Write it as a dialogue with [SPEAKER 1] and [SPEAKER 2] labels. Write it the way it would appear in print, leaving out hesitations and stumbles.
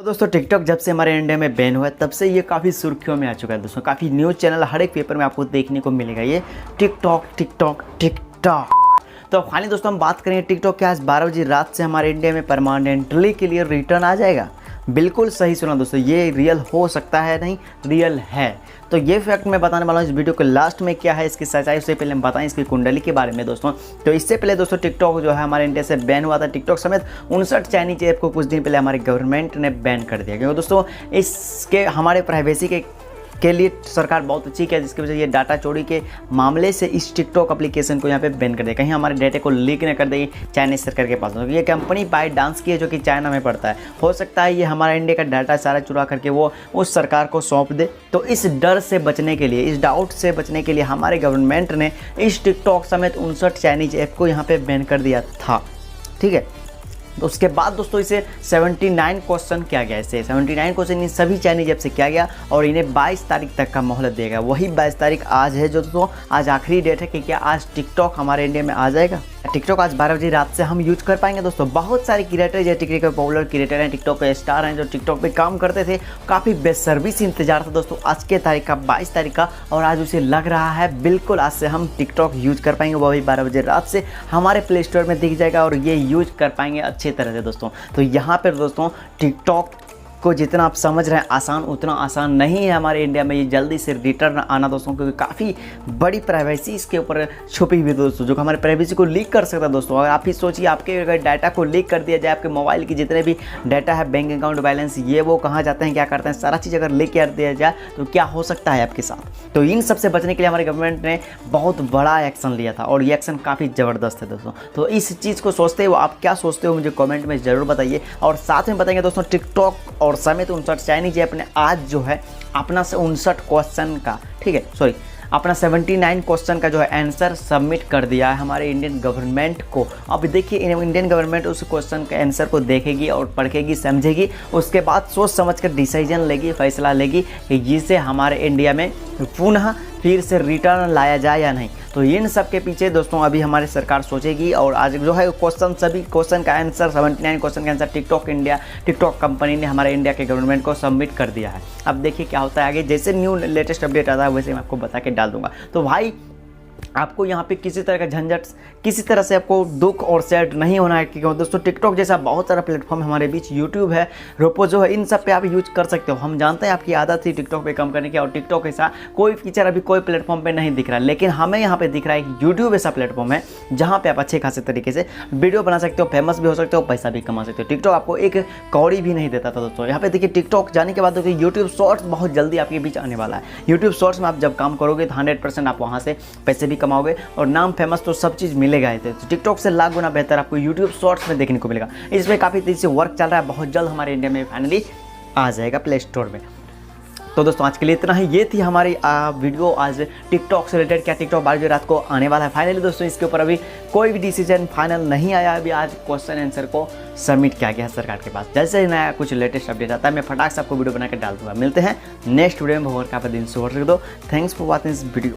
[SPEAKER 1] तो दोस्तों टिकटॉक जब से हमारे इंडिया में बैन हुआ है तब से ये काफ़ी सुर्खियों में आ चुका है दोस्तों। काफ़ी न्यूज़ चैनल हर एक पेपर में आपको देखने को मिलेगा ये टिकटॉक टिकटॉक टिकटॉक। तो फाइनली दोस्तों हम बात करेंगे टिकटॉक के आज 12 बजे रात से हमारे इंडिया में परमानेंटली के लिए रिटर्न आ जाएगा। बिल्कुल सही सुना दोस्तों, ये रियल हो सकता है, नहीं रियल है। तो ये फैक्ट मैं बताने वाला हूँ इस वीडियो के लास्ट में। क्या है इसकी सच्चाई, उससे पहले हम बताएं इसकी कुंडली के बारे में दोस्तों। तो इससे पहले दोस्तों टिकटॉक जो है हमारे इंडिया से बैन हुआ था। टिकटॉक समेत 59 चाइनीज ऐप को कुछ दिन पहले हमारे गवर्नमेंट ने बैन कर दिया, क्योंकि दोस्तों इसके हमारे प्राइवेसी के लिए सरकार बहुत अच्छी है, जिसकी वजह से ये डाटा चोरी के मामले से इस टिकटॉक एप्लीकेशन को यहाँ पे बैन कर दिया। कहीं हमारे डाटा को लीक न कर देगी चाइनीज सरकार के पास। ये कंपनी बाय डांस की है जो कि चाइना में पड़ता है। हो सकता है ये हमारा इंडिया का डाटा सारा चुरा करके वो उस सरकार को सौंप दे। तो इस डर से बचने के लिए, इस डाउट से बचने के लिए हमारे गवर्नमेंट ने इस टिकटॉक समेत 59 चाइनीज ऐप को यहाँ पर बैन कर दिया था। ठीक है, तो उसके बाद दोस्तों इसे 79 क्वेश्चन किया गया। इसे 79 क्वेश्चन इन सभी चाइनीज ऐप से किया गया और इन्हें 22 तारीख तक का मोहलत दिया गया। वही 22 तारीख आज है जो दोस्तों आज आखिरी डेट है कि क्या आज टिकटॉक हमारे इंडिया में आ जाएगा। टिकटॉक आज 12 बजे रात से हम यूज कर पाएंगे दोस्तों। बहुत सारे क्रिएटर जो टिकटॉक के पॉपुलर क्रिएटर हैं, टिकटॉक के स्टार हैं, जो टिकटॉक पे काम करते थे, काफ़ी बेसब्री से इंतजार था दोस्तों आज के तारीख का, 22 तारीख का। और आज उसे लग रहा है बिल्कुल आज से हम टिकटॉक यूज कर पाएंगे। वो भी 12 बजे रात से हमारे प्ले स्टोर में दिख जाएगा और ये यूज कर पाएंगे अच्छी तरह से दोस्तों। तो यहाँ पर दोस्तों टिकटॉक को जितना आप समझ रहे हैं आसान, उतना आसान नहीं है हमारे इंडिया में ये जल्दी से रिटर्न आना दोस्तों, क्योंकि काफ़ी बड़ी प्राइवेसी इसके ऊपर छुपी हुई दोस्तों, जो हमारे प्राइवेसी को लीक कर सकता है दोस्तों। अगर आप ही सोचिए, आपके अगर डाटा को लीक कर दिया जाए, आपके मोबाइल की जितने भी डाटा है, बैंक अकाउंट बैलेंस, ये वो कहाँ जाते हैं, क्या करते हैं, सारा चीज़ अगर लीक कर दिया जाए तो क्या हो सकता है आपके साथ। तो इन सब से बचने के लिए हमारे गवर्नमेंट ने बहुत बड़ा एक्शन लिया था और ये एक्शन काफ़ी ज़बरदस्त है दोस्तों। तो इस चीज़ को सोचते हो, आप क्या सोचते हो, मुझे कॉमेंट में ज़रूर बताइए। और साथ में बताएंगे दोस्तों टिकटॉक और समेत 59 चाइनीज ऐप ने आज जो है अपना 59 क्वेश्चन का, ठीक है सॉरी, अपना 79 क्वेश्चन का जो है आंसर सबमिट कर दिया है हमारे इंडियन गवर्नमेंट को। अब देखिए इंडियन गवर्नमेंट उस क्वेश्चन के आंसर को देखेगी और पढ़ेगी, समझेगी, उसके बाद सोच समझ कर डिसीजन लेगी, फैसला लेगी कि जिसे हमारे इंडिया में पुनः फिर से रिटर्न लाया जाए या नहीं। तो इन सब के पीछे दोस्तों अभी हमारी सरकार सोचेगी। और आज जो है क्वेश्चन, सभी क्वेश्चन का आंसर, 79 क्वेश्चन का आंसर टिकटॉक कंपनी ने हमारे इंडिया के गवर्नमेंट को सबमिट कर दिया है। अब देखिए क्या होता है आगे, जैसे न्यू लेटेस्ट अपडेट आता है वैसे मैं आपको बता के डाल दूंगा। तो भाई आपको यहाँ पे किसी तरह का झंझट, किसी तरह से आपको दुख और सैड नहीं होना है, क्योंकि दोस्तों टिकटॉक जैसा बहुत सारा प्लेटफॉर्म हमारे बीच, यूट्यूब है, रोपो जो है, इन सब पे आप यूज कर सकते हो। हम जानते हैं आपकी आदत थी टिकटॉक पे काम करने की और टिकटॉक ऐसा कोई फीचर अभी कोई प्लेटफॉर्म पे नहीं दिख रहा है, लेकिन हमें यहाँ पे दिख रहा है कि यूट्यूब ऐसा प्लेटफॉर्म है जहाँ पे आप अच्छे खासे तरीके से वीडियो बना सकते हो, फेमस भी हो सकते हो, पैसा भी कमा सकते हो। टिकटॉक आपको एक कौड़ी भी नहीं देता था दोस्तों। यहाँ पे देखिए टिकटॉक जाने के बाद देखिए यूट्यूब शॉर्ट्स बहुत जल्दी आपके बीच आने वाला है। यूट्यूब शॉर्ट्स में आप जब काम करोगे तो 100% आप वहाँ से पैसे भी कमाओगे और नाम फेमस तो सब चीज़ मिलेगा ही। तो टिकटॉक से लाख गुना बेहतर आपको यूट्यूब शॉर्ट्स में देखने को मिलेगा। इसमें काफ़ी तेज़ी से वर्क चल रहा है, बहुत जल्द हमारे इंडिया में फाइनली आ जाएगा प्ले स्टोर में। तो दोस्तों आज के लिए इतना ही, ये थी हमारी वीडियो आज टिकटॉक से रिलेटेड। क्या टिकटॉक 12 बजे रात को आने वाला है फाइनली दोस्तों, इसके ऊपर अभी कोई भी डिसीजन फाइनल नहीं आया। अभी आज क्वेश्चन आंसर को सबमिट किया गया है सरकार के पास। जैसे ही नया कुछ लेटेस्ट अपडेट आता है मैं फटाक से आपको वीडियो बना के डाल दूंगा। मिलते हैं नेक्स्ट वीडियो में। भगवान का दिन शुभ रख दो। Thanks for watching this video.